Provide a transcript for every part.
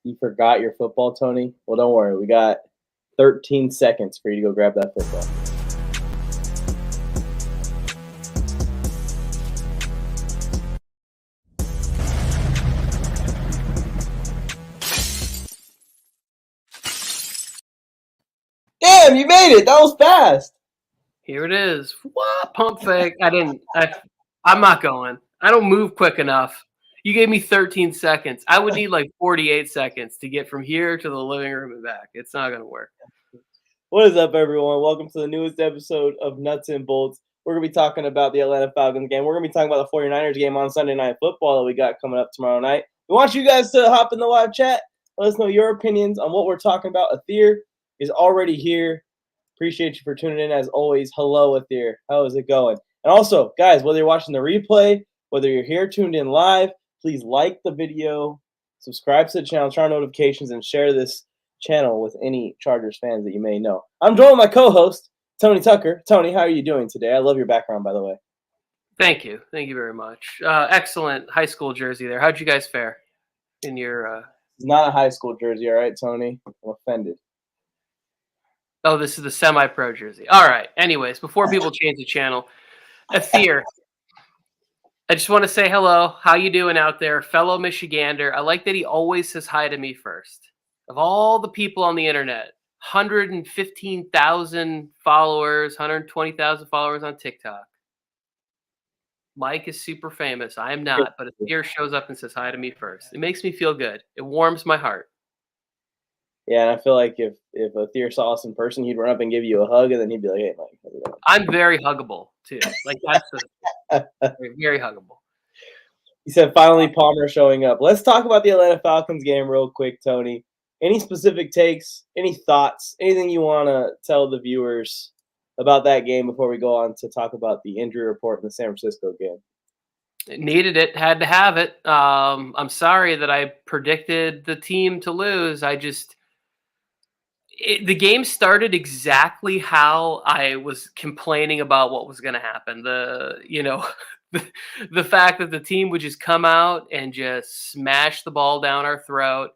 You forgot your football, Tony? Well, don't worry. We got 13 seconds for you to go grab that football. Damn, you made it. That was fast. Here it is. What? Pump fake. I'm not going. I don't move quick enough. You gave me 13 seconds. I would need like 48 seconds to get from here to the living room and back. It's not going to work. What is up, everyone? Welcome to the newest episode of Nuts and Bolts. We're going to be talking about the Atlanta Falcons game. We're going to be talking about the 49ers game on Sunday Night Football that we got coming up tomorrow night. We want you guys to hop in the live chat. Let us know your opinions on what we're talking about. Athir is already here. Appreciate you for tuning in as always. Hello, Athir. How is it going? And also, guys, whether you're watching the replay, whether you're here tuned in live, please like the video, subscribe to the channel, turn on notifications, and share this channel with any Chargers fans that you may know. I'm joined with my co-host, Tony Tucker. Tony, how are you doing today? I love your background, by the way. Thank you. Thank you very much. Excellent high school jersey there. How'd you guys fare in your... It's not a high school jersey, all right, Tony? I'm offended. Oh, this is the semi-pro jersey. All right. Anyways, before people change the channel, Athir, I just want to say hello. How you doing out there, fellow Michigander? I like that he always says hi to me first. Of all the people on the internet, 115,000 followers, 120,000 followers on TikTok. Mike is super famous. I am not, but Athir shows up and says hi to me first. It makes me feel good. It warms my heart. Yeah, and I feel like if Athir saw us in person, he'd run up and give you a hug, and then he'd be like, "Hey, Mike, how's it going?" I'm very huggable too. Like that's very huggable. He said, "Finally, Palmer showing up." Let's talk about the Atlanta Falcons game real quick, Tony. Any specific takes? Any thoughts? Anything you want to tell the viewers about that game before we go on to talk about the injury report in the San Francisco game? It needed it, had to have it. I'm sorry that I predicted the team to lose. The game started exactly how I was complaining about what was going to happen. The fact that the team would just come out and just smash the ball down our throat.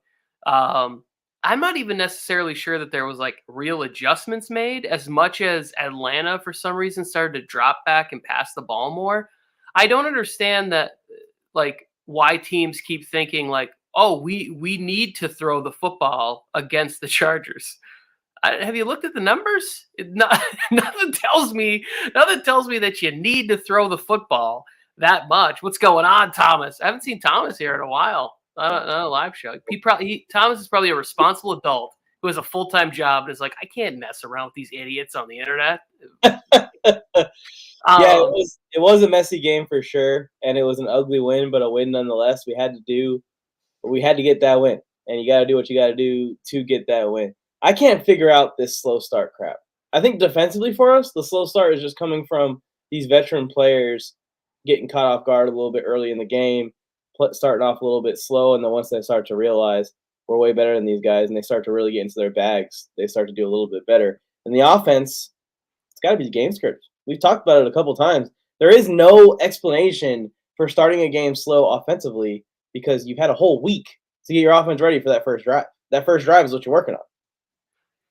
I'm not even necessarily sure that there was like real adjustments made as much as Atlanta for some reason started to drop back and pass the ball more. I don't understand that, like, why teams keep thinking like, oh, we need to throw the football against the Chargers. Have you looked at the numbers? Nothing tells me that you need to throw the football that much. What's going on, Thomas? I haven't seen Thomas here in a while. Not a live show. Thomas is probably a responsible adult who has a full-time job and is like, I can't mess around with these idiots on the internet. Yeah, it was a messy game for sure, and it was an ugly win, but a win nonetheless. We had to get that win, and you got to do what you got to do to get that win. I can't figure out this slow start crap. I think defensively for us, the slow start is just coming from these veteran players getting caught off guard a little bit early in the game, starting off a little bit slow, and then once they start to realize we're way better than these guys and they start to really get into their bags, they start to do a little bit better. And the offense, it's got to be game script. We've talked about it a couple times. There is no explanation for starting a game slow offensively because you've had a whole week to get your offense ready for that first drive. That first drive is what you're working on.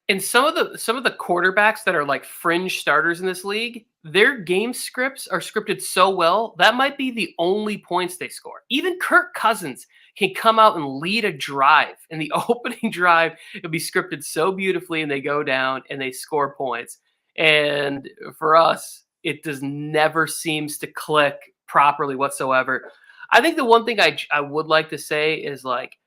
And some of the quarterbacks that are like fringe starters in this league, their game scripts are scripted so well that might be the only points they score. Even Kirk Cousins can come out and lead a drive, and the opening drive will be scripted so beautifully, and they go down and they score points. And for us, it never seems to click properly whatsoever. I think the one thing I would like to say is like,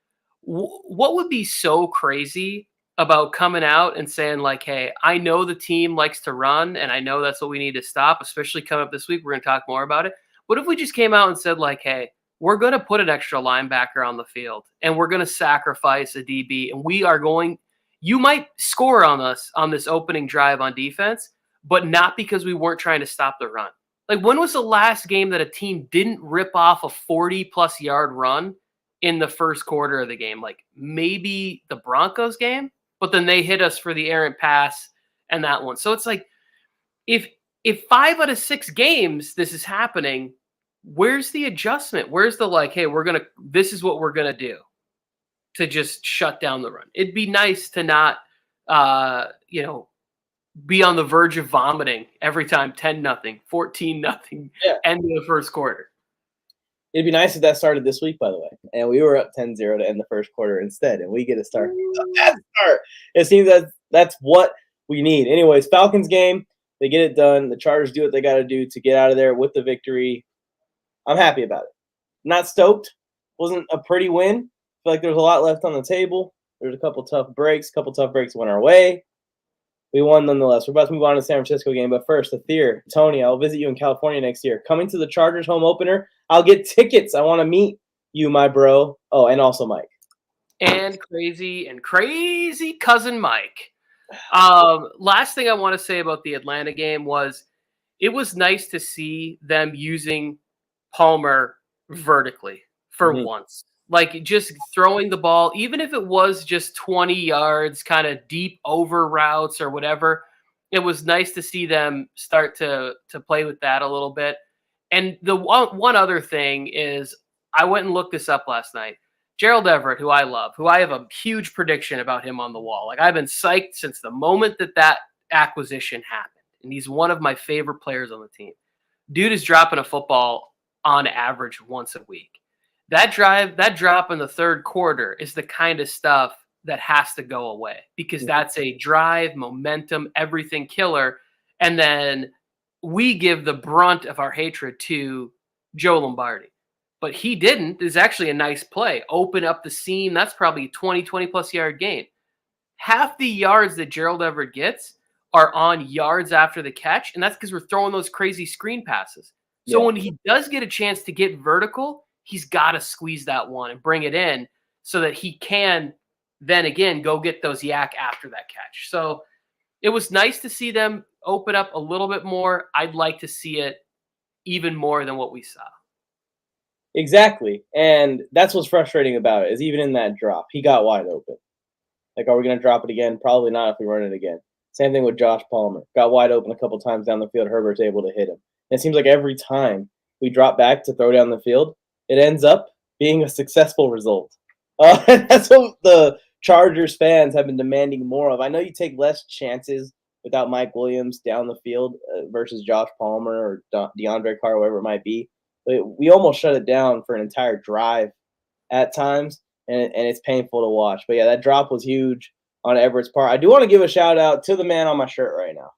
what would be so crazy about coming out and saying like, hey, I know the team likes to run and I know that's what we need to stop, especially coming up this week. We're going to talk more about it. What if we just came out and said like, hey, we're going to put an extra linebacker on the field and we're going to sacrifice a DB and you might score on us on this opening drive on defense, but not because we weren't trying to stop the run. Like, when was the last game that a team didn't rip off a 40-plus yard run in the first quarter of the game? Like, maybe the Broncos game, but then they hit us for the errant pass and that one. So it's like, if 5 out of 6 games this is happening, where's the adjustment? Where's the like, hey, this is what we're gonna do? to just shut down the run. It'd be nice to not, be on the verge of vomiting every time 10-0, 14-0, Yeah. end of the first quarter. It'd be nice if that started this week, by the way, and we were up 10-0 to end the first quarter instead, and we get a start. That start. It seems that that's what we need. Anyways, Falcons game, they get it done. The Chargers do what they got to do to get out of there with the victory. I'm happy about it. Not stoked. Wasn't a pretty win. Feel like there's a lot left on the table. There's a couple tough breaks. Went our way. We won nonetheless. We're about to move on to the San Francisco game, but first, Athir, Tony, I'll visit you in California next year. Coming to the Chargers home opener, I'll get tickets. I want to meet you, my bro. Oh, and also Mike. And crazy cousin Mike. Last thing I want to say about the Atlanta game was it was nice to see them using Palmer vertically for once. Like just throwing the ball, even if it was just 20 yards, kind of deep over routes or whatever, it was nice to see them start to play with that a little bit. And the one other thing is I went and looked this up last night. Gerald Everett, who I love, who I have a huge prediction about him on the wall. Like I've been psyched since the moment that acquisition happened. And he's one of my favorite players on the team. Dude is dropping a football on average once a week. That drop in the third quarter is the kind of stuff that has to go away because that's a drive, momentum, everything killer. And then we give the brunt of our hatred to Joe Lombardi. But he didn't. It's actually a nice play. Open up the seam. That's probably 20 plus yard gain. Half the yards that Gerald Everett gets are on yards after the catch, and that's because we're throwing those crazy screen passes. So when he does get a chance to get vertical, he's got to squeeze that one and bring it in so that he can then again go get those yak after that catch. So it was nice to see them open up a little bit more. I'd like to see it even more than what we saw. Exactly. And that's what's frustrating about it is even in that drop, he got wide open. Like, are we going to drop it again? Probably not if we run it again. Same thing with Josh Palmer. Got wide open a couple times down the field. Herbert's able to hit him. And it seems like every time we drop back to throw down the field, it ends up being a successful result. That's what the Chargers fans have been demanding more of. I know you take less chances without Mike Williams down the field versus Josh Palmer or DeAndre Carr, whatever it might be. But we almost shut it down for an entire drive at times, and it's painful to watch. But, yeah, that drop was huge on Everett's part. I do want to give a shout-out to the man on my shirt right now.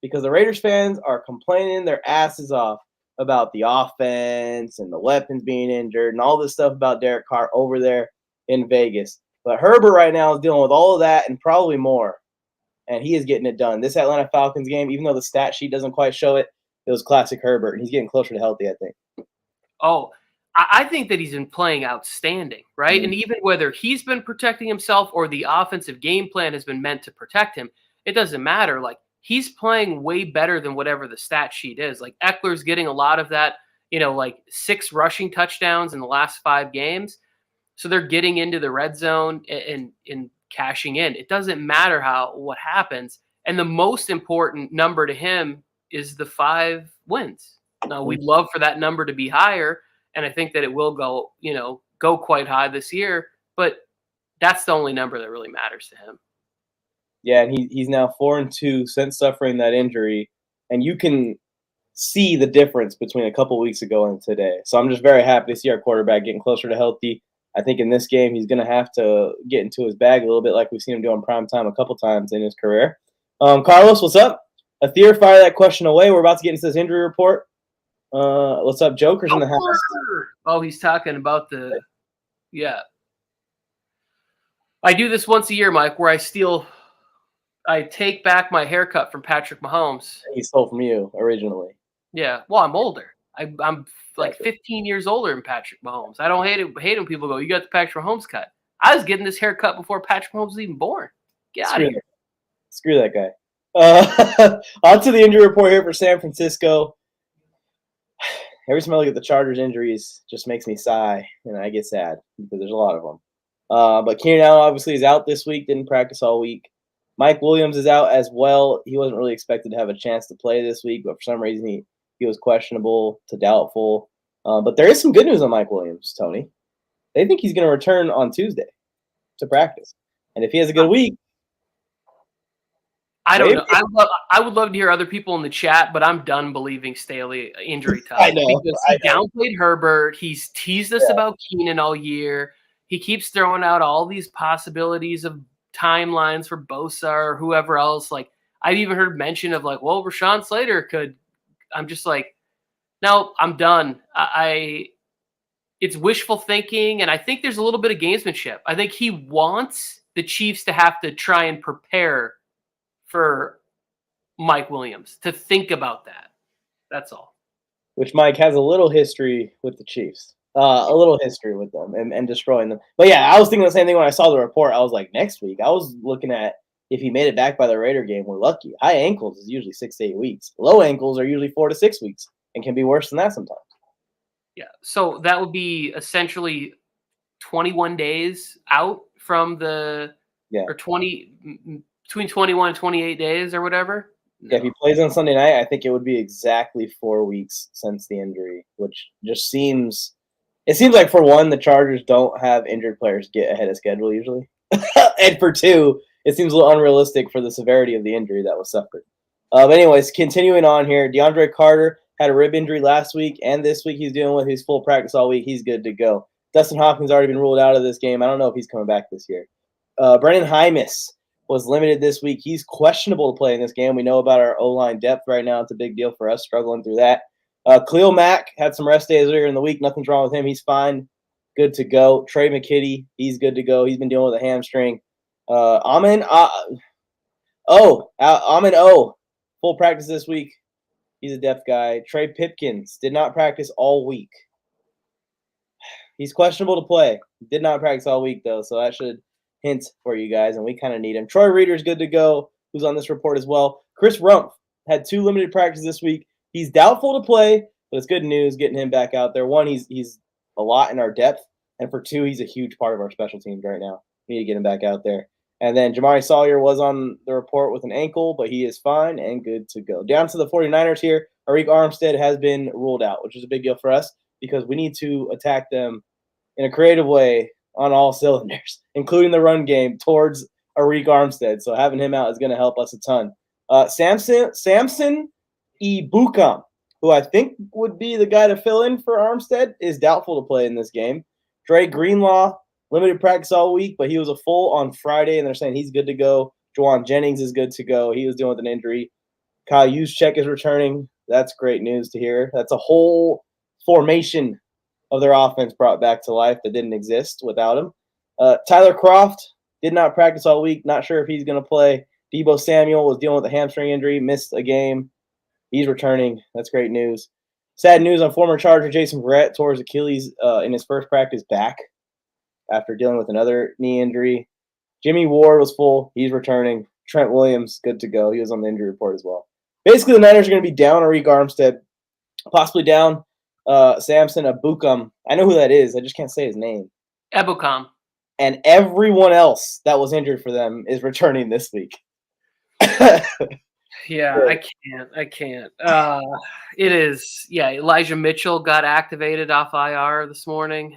Because the Raiders fans are complaining their asses off about the offense and the weapons being injured and all this stuff about Derek Carr over there in Vegas. But Herbert right now is dealing with all of that and probably more, and he is getting it done. This Atlanta Falcons game, even though the stat sheet doesn't quite show it, it was classic Herbert, and he's getting closer to healthy, I think. Oh, I think that he's been playing outstanding, right? Mm-hmm. And even whether he's been protecting himself or the offensive game plan has been meant to protect him, it doesn't matter. Like, he's playing way better than whatever the stat sheet is. Like, Eckler's getting a lot of that, like 6 rushing touchdowns in the last 5 games. So they're getting into the red zone and cashing in. It doesn't matter what happens. And the most important number to him is the 5 wins. Now, we'd love for that number to be higher, and I think that it will go quite high this year, but that's the only number that really matters to him. Yeah, and he's now 4-2 since suffering that injury, and you can see the difference between a couple weeks ago and today. So I'm just very happy to see our quarterback getting closer to healthy. I think in this game he's going to have to get into his bag a little bit like we've seen him do on prime time a couple times in his career. Carlos, what's up? Athir, fire that question away. We're about to get into this injury report. What's up, Joker's in the house? Oh, he's talking about yeah. I do this once a year, Mike, where I take back my haircut from Patrick Mahomes. He stole from you originally. Yeah. Well, I'm older. I'm like 15 years older than Patrick Mahomes. I don't hate it when people go, you got the Patrick Mahomes cut. I was getting this haircut before Patrick Mahomes was even born. Get out of here. Screw that guy. On to the injury report here for San Francisco. Every time I look at the Chargers injuries, just makes me sigh, and I get sad because there's a lot of them. But Keenan Allen obviously is out this week, didn't practice all week. Mike Williams is out as well. He wasn't really expected to have a chance to play this week, but for some reason he was questionable to doubtful. But there is some good news on Mike Williams, Tony. They think he's going to return on Tuesday to practice. And if he has a good week, I don't maybe. know. I would love to hear other people in the chat, but I'm done believing Staley injury I time know. because I he know. downplayed Herbert. He's teased us Yeah. about Keenan all year. He keeps throwing out all these possibilities of timelines for Bosa or whoever else. Like I've even heard mention of like, well, Rashawn Slater could. I'm just like, no, I'm done. It's wishful thinking, and I think there's a little bit of gamesmanship. I think he wants the Chiefs to have to try and prepare for Mike Williams to think about that. That's all. Which Mike has a little history with the Chiefs. A little history with them and destroying them. But yeah, I was thinking the same thing when I saw the report. I was like, next week. I was looking at if he made it back by the Raider game, we're lucky. High ankles is usually 6 to 8 weeks. Low ankles are usually 4 to 6 weeks and can be worse than that sometimes. Yeah. So that would be essentially 21 days out from the Yeah. or 20 between 21 and 28 days or whatever. Yeah, if he plays on Sunday night, I think it would be exactly 4 weeks since the injury, which just seems it seems like for one, the Chargers don't have injured players get ahead of schedule usually. And for two, it seems a little unrealistic for the severity of the injury that was suffered. But anyways, continuing on here, DeAndre Carter had a rib injury last week, and this week he's dealing with his full practice all week. He's good to go. Dustin Hopkins already been ruled out of this game. I don't know if he's coming back this year. Brendan Hymus was limited this week. He's questionable to play in this game. We know about our O-line depth right now. It's a big deal for us struggling through that. Khalil Mack had some rest days earlier in the week. Nothing's wrong with him. He's fine. Good to go. Trey McKitty, he's good to go. He's been dealing with a hamstring. Amin O, full practice this week. He's a depth guy. Trey Pipkins did not practice all week. He's questionable to play. Did not practice all week, though, so that should hint for you guys, and we kind of need him. Troy Reader's good to go, who's on this report as well. Chris Rumpf had 2 limited practices this week. He's doubtful to play, but it's good news getting him back out there. One, he's a lot in our depth, and for two, he's a huge part of our special teams right now. We need to get him back out there. And then Jamari Sawyer was on the report with an ankle, but he is fine and good to go. Down to the 49ers here, Arik Armstead has been ruled out, which is a big deal for us because we need to attack them in a creative way on all cylinders, including the run game towards Arik Armstead. So having him out is going to help us a ton. Samson Ebukam, who I think would be the guy to fill in for Armstead, is doubtful to play in this game. Dre Greenlaw, limited practice all week, but he was a full on Friday, and they're saying he's good to go. Juwan Jennings is good to go. He was dealing with an injury. Kyle Juszczyk is returning. That's great news to hear. That's a whole formation of their offense brought back to life that didn't exist without him. Tyler Kroft did not practice all week. Not sure if he's going to play. Deebo Samuel was dealing with a hamstring injury, missed a game. He's returning. That's great news. Sad news on former Charger Jason Verrett tore his Achilles in his first practice back after dealing with another knee injury. Jimmy Ward was full. He's returning. Trent Williams, good to go. He was on the injury report as well. Basically, the Niners are going to be down Arik Armstead, possibly down Samson Ebukam. I know who that is. I just can't say his name. Ebukam. And everyone else that was injured for them is returning this week. Yeah, I can't. It is. Yeah, Elijah Mitchell got activated off IR this morning.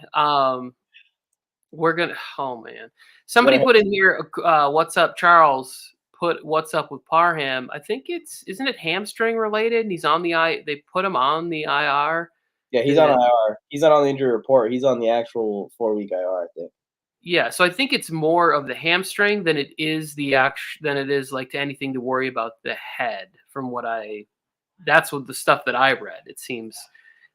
We're gonna. Oh man, somebody put in here. What's up, Charles? Put what's up with Parham? I think isn't it hamstring related? And he's on the They put him on the IR. Yeah, he's on IR. He's not on the injury report. He's on the actual 4-week IR, I think. Yeah, so I think it's more of the hamstring than it is like to anything to worry about the head. That's what the stuff that I read. It seems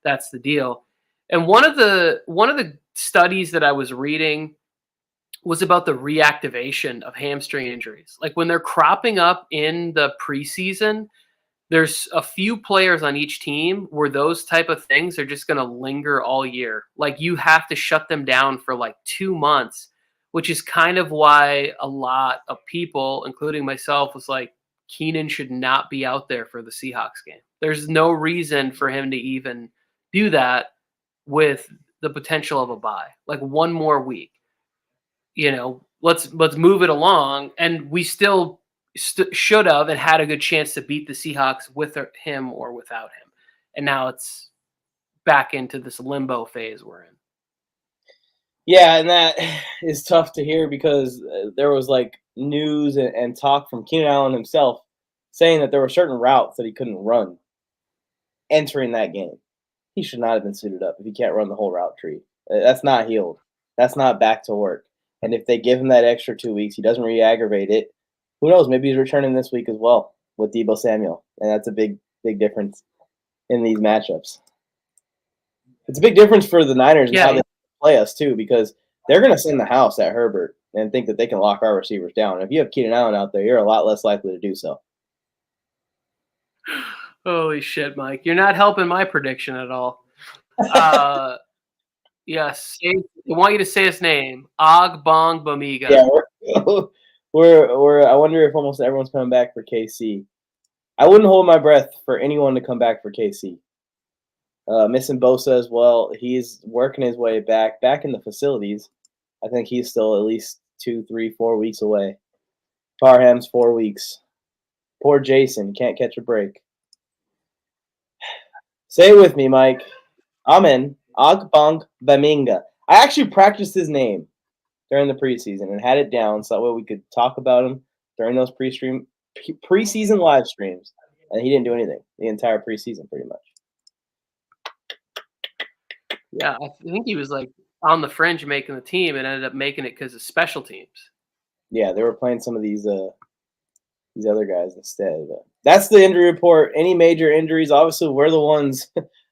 that's the deal. And one of the studies that I was reading was about the reactivation of hamstring injuries. Like when they're cropping up in the preseason, there's a few players on each team where those type of things are just going to linger all year. Like you have to shut them down for like 2 months, which is kind of why a lot of people, including myself, was like, Keenan should not be out there for the Seahawks game. There's no reason for him to even do that with the potential of a bye. Like one more week, let's move it along. And we still should have and had a good chance to beat the Seahawks with him or without him. And now it's back into this limbo phase we're in. Yeah, and that is tough to hear because there was like news and talk from Keenan Allen himself saying that there were certain routes that he couldn't run entering that game. He should not have been suited up if he can't run the whole route tree. That's not healed. That's not back to work. And if they give him that extra 2 weeks, he doesn't re-aggravate it. Who knows? Maybe he's returning this week as well with Debo Samuel, and that's a big difference in these matchups. It's a big difference for the Niners and how Yeah, they play us too, because they're going to send the house at Herbert and think that they can lock our receivers down. And if you have Keenan Allen out there, you're a lot less likely to do so. holy shit, Mike. You're not helping my prediction at all. Yes, I want you to say his name. Ogbong Bamiga. Yeah, we're. I wonder if almost everyone's coming back for KC. I wouldn't hold my breath for anyone to come back for KC. Missing Bosa as well. He's working his way back in the facilities. I think he's still at least 2, 3, 4 weeks away. Parham's 4 weeks. Poor Jason can't catch a break. Say it with me, Mike. Amen. Ogbong Baminga. I actually practiced his name during the preseason and had it down so that way we could talk about him during those preseason live streams. And he didn't do anything the entire preseason, pretty much. Yeah, I think he was like on the fringe making the team and ended up making it because of special teams. Yeah, they were playing some of these other guys instead. But that's the injury report. Any major injuries? Obviously, we're the ones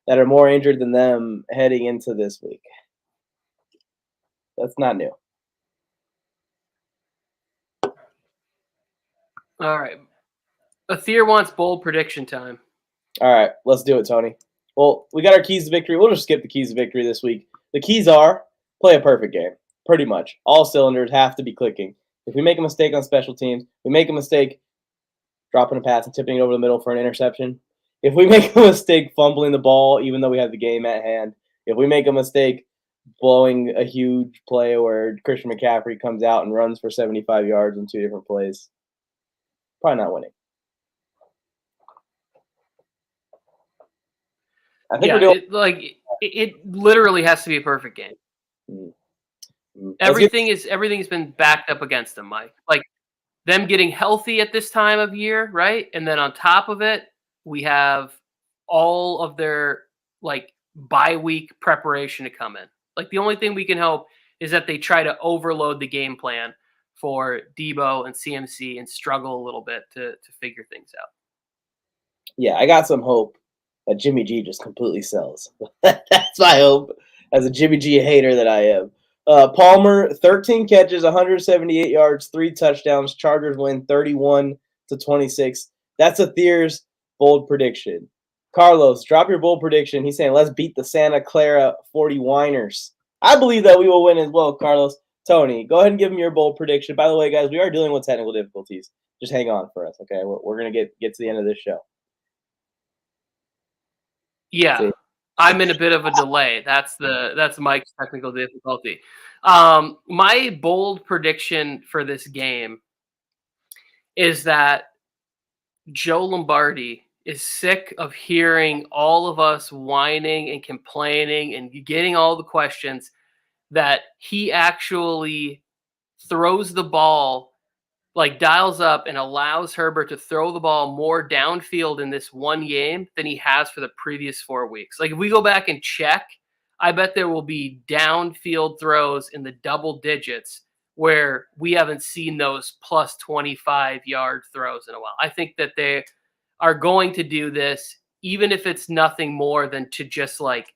that are more injured than them heading into this week. That's not new. All right. Athir wants bold prediction time. All right, let's do it, Tony. Well, we got our keys to victory. We'll just skip the keys to victory this week. The keys are play a perfect game, pretty much. All cylinders have to be clicking. If we make a mistake on special teams, we make a mistake dropping a pass and tipping it over the middle for an interception. If we make a mistake fumbling the ball, even though we have the game at hand, if we make a mistake blowing a huge play where Christian McCaffrey comes out and runs for 75 yards in 2 different plays, probably not winning. I think we're doing it literally has to be a perfect game. Mm-hmm. Everything's been backed up against them, Mike. Like them getting healthy at this time of year, right? And then on top of it, we have all of their like bye week preparation to come in. Like the only thing we can hope is that they try to overload the game plan for Debo and CMC and struggle a little bit to figure things out. Yeah, I got some hope that Jimmy G just completely sells. That's my hope as a Jimmy G hater that I am. Palmer, 13 catches, 178 yards, 3 touchdowns. Chargers win 31-26. That's Athir's bold prediction. Carlos, drop your bold prediction. He's saying, let's beat the Santa Clara 40 Winers. I believe that we will win as well, Carlos. Tony, go ahead and give him your bold prediction. By the way, guys, we are dealing with technical difficulties. Just hang on for us, okay? We're going to get to the end of this show. Yeah, see? I'm in a bit of a delay. That's Mike's technical difficulty. My bold prediction for this game is that Joe Lombardi is sick of hearing all of us whining and complaining and getting all the questions, that he actually throws the ball, like dials up and allows Herbert to throw the ball more downfield in this one game than he has for the previous 4 weeks. Like if we go back and check, I bet there will be downfield throws in the double digits where we haven't seen those plus 25-yard throws in a while. I think that they are going to do this, even if it's nothing more than to just like,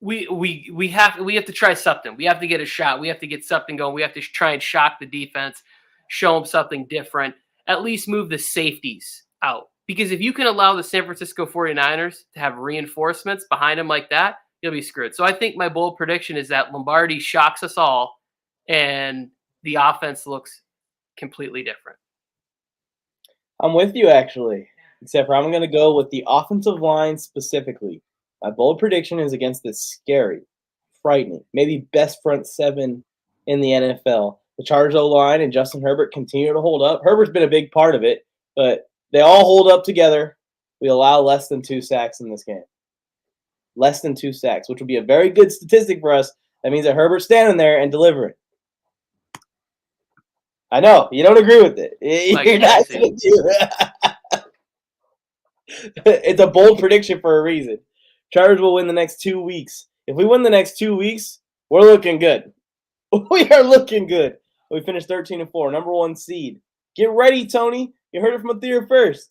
we have to try something. We have to get a shot. We have to get something going. We have to try and shock the defense, show them something different, at least move the safeties out. Because if you can allow the San Francisco 49ers to have reinforcements behind them like that, you'll be screwed. So I think my bold prediction is that Lombardi shocks us all and the offense looks completely different. I'm with you, actually, except for I'm going to go with the offensive line specifically. My bold prediction is against this scary, frightening, maybe best front seven in the NFL. The Chargers O-line and Justin Herbert continue to hold up. Herbert's been a big part of it, but they all hold up together. We allow less than 2 sacks in this game. less than 2 sacks, which would be a very good statistic for us. That means that Herbert's standing there and delivering. I know you don't agree with it. Like You're not crazy. going to do it. It's a bold prediction for a reason. Chargers will win the next 2 weeks. If we win the next 2 weeks, we're looking good. We are looking good. We finished 13-4, number 1 seed. Get ready, Tony. You heard it from Athir first.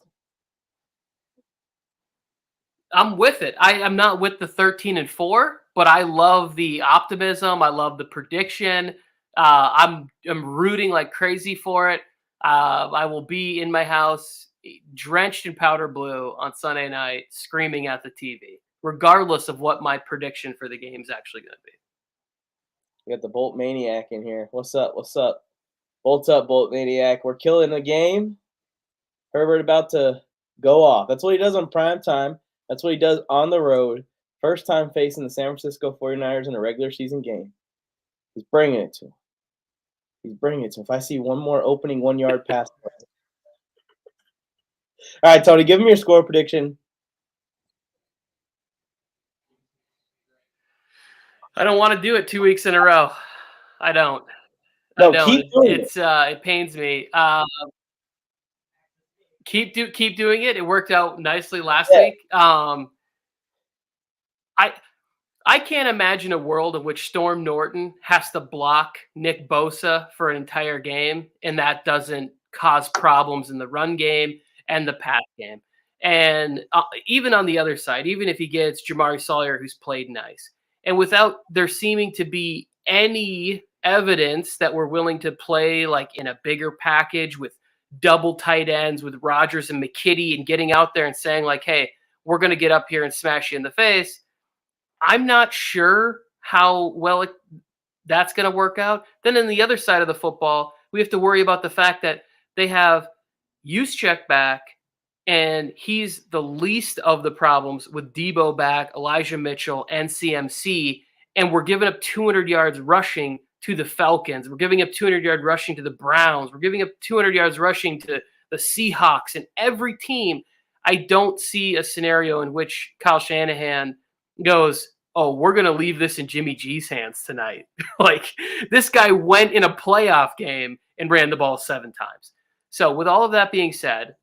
I'm with it. I'm not with the 13-4, but I love the optimism. I love the prediction. I'm rooting like crazy for it. I will be in my house drenched in powder blue on Sunday night, screaming at the TV, regardless of what my prediction for the game is actually going to be. We got the Bolt Maniac in here. What's up? What's up? Bolt's up, Bolt Maniac. We're killing the game. Herbert about to go off. That's what he does on prime time. That's what he does on the road. First time facing the San Francisco 49ers in a regular season game. He's bringing it to him. He's bringing it to him. If I see one more opening 1 yard pass. All right, Tony, give him your score prediction. I don't want to do it 2 weeks in a row. I don't. No, keep doing it. It pains me. Keep doing it. It worked out nicely last week. I can't imagine a world in which Storm Norton has to block Nick Bosa for an entire game, and that doesn't cause problems in the run game and the pass game. And even on the other side, even if he gets Jamari Sawyer, who's played nice, and without there seeming to be any evidence that we're willing to play like in a bigger package with double tight ends with Rodgers and McKitty and getting out there and saying like, hey, we're going to get up here and smash you in the face. I'm not sure how well that's going to work out. Then on the other side of the football, we have to worry about the fact that they have Juszczyk back, and he's the least of the problems with Debo back, Elijah Mitchell, and CMC, and we're giving up 200 yards rushing to the Falcons. We're giving up 200 yards rushing to the Browns. We're giving up 200 yards rushing to the Seahawks. And every team, I don't see a scenario in which Kyle Shanahan goes, oh, we're going to leave this in Jimmy G's hands tonight. Like, this guy went in a playoff game and ran the ball 7 times. So with all of that being said,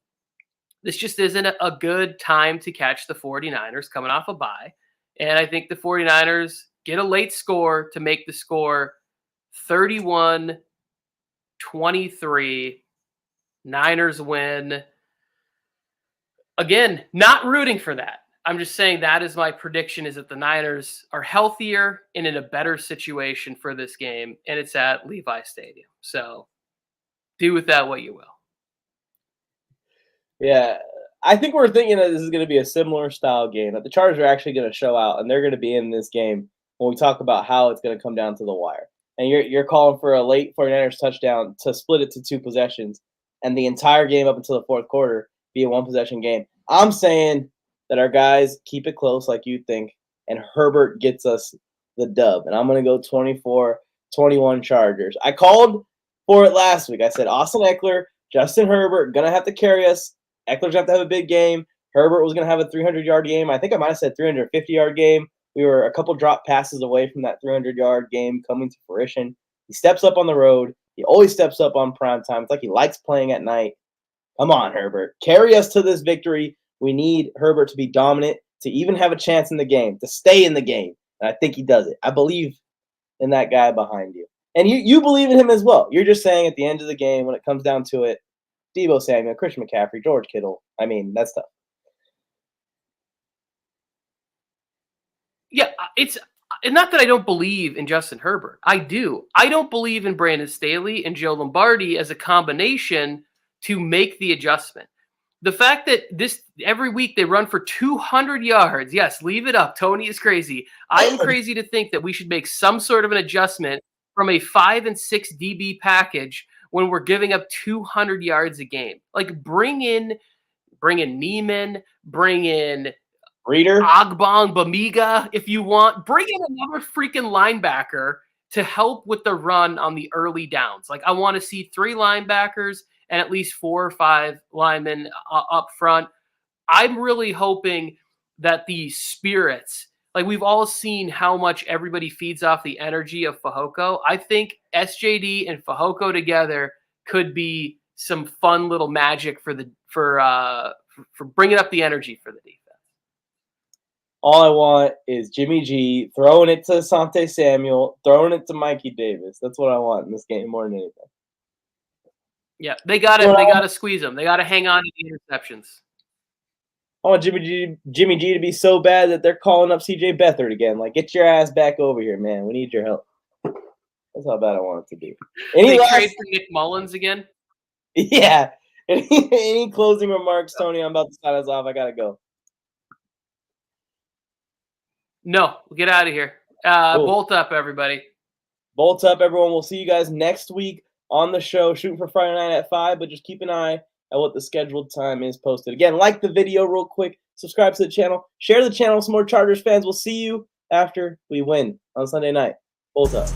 this just isn't a good time to catch the 49ers coming off a bye. And I think the 49ers get a late score to make the score 31-23. Niners win. Again, not rooting for that. I'm just saying that is my prediction, is that the Niners are healthier and in a better situation for this game, and it's at Levi Stadium. So do with that what you will. Yeah, I think we're thinking that this is going to be a similar style game, that the Chargers are actually going to show out, and they're going to be in this game when we talk about how it's going to come down to the wire. And you're calling for a late 49ers touchdown to split it to 2 possessions, and the entire game up until the fourth quarter be a 1-possession game. I'm saying that our guys keep it close like you think, and Herbert gets us the dub. And I'm going to go 24-21 Chargers. I called for it last week. I said Austin Eckler, Justin Herbert, going to have to carry us. Eckler's going to have to have a big game. Herbert was going to have a 300-yard game. I think I might have said 350-yard game. We were a couple drop passes away from that 300-yard game coming to fruition. He steps up on the road. He always steps up on prime time. It's like he likes playing at night. Come on, Herbert. Carry us to this victory. We need Herbert to be dominant, to even have a chance in the game, to stay in the game. And I think he does it. I believe in that guy behind you. And you believe in him as well. You're just saying at the end of the game, when it comes down to it, Deebo Samuel, Christian McCaffrey, George Kittle. I mean, that's tough. Yeah, it's not that I don't believe in Justin Herbert. I do. I don't believe in Brandon Staley and Joe Lombardi as a combination to make the adjustment. The fact that every week they run for 200 yards, yes, leave it up. Tony is crazy. I am crazy to think that we should make some sort of an adjustment from a 5 and 6 DB package when we're giving up 200 yards a game. Like, bring in Neiman, bring in Reader, Ogbong, Bamiga, if you want. Bring in another freaking linebacker to help with the run on the early downs. Like, I want to see 3 linebackers and at least 4 or 5 linemen up front. I'm really hoping that the spirits, Like, we've all seen how much everybody feeds off the energy of Fehoko. I think SJD and Fehoko together could be some fun little magic for bringing up the energy for the defense. All I want is Jimmy G throwing it to Asante Samuel, throwing it to Mikey Davis. That's what I want in this game more than anything. Yeah, they gotta squeeze them. They gotta hang on to the interceptions. I want Jimmy G to be so bad that they're calling up CJ Beathard again. Like, get your ass back over here, man. We need your help. That's how bad I want it to be. They trade for Nick Mullins again? Yeah. Any closing remarks, Tony? I'm about to sign us off. I gotta go. No, get out of here. Bolt up, everybody. Bolt up, everyone. We'll see you guys next week on the show. Shooting for Friday night at 5, but just keep an eye at what the scheduled time is posted. Again, like the video real quick. Subscribe to the channel. Share the channel with some more Chargers fans. We'll see you after we win on Sunday night. Bolt up.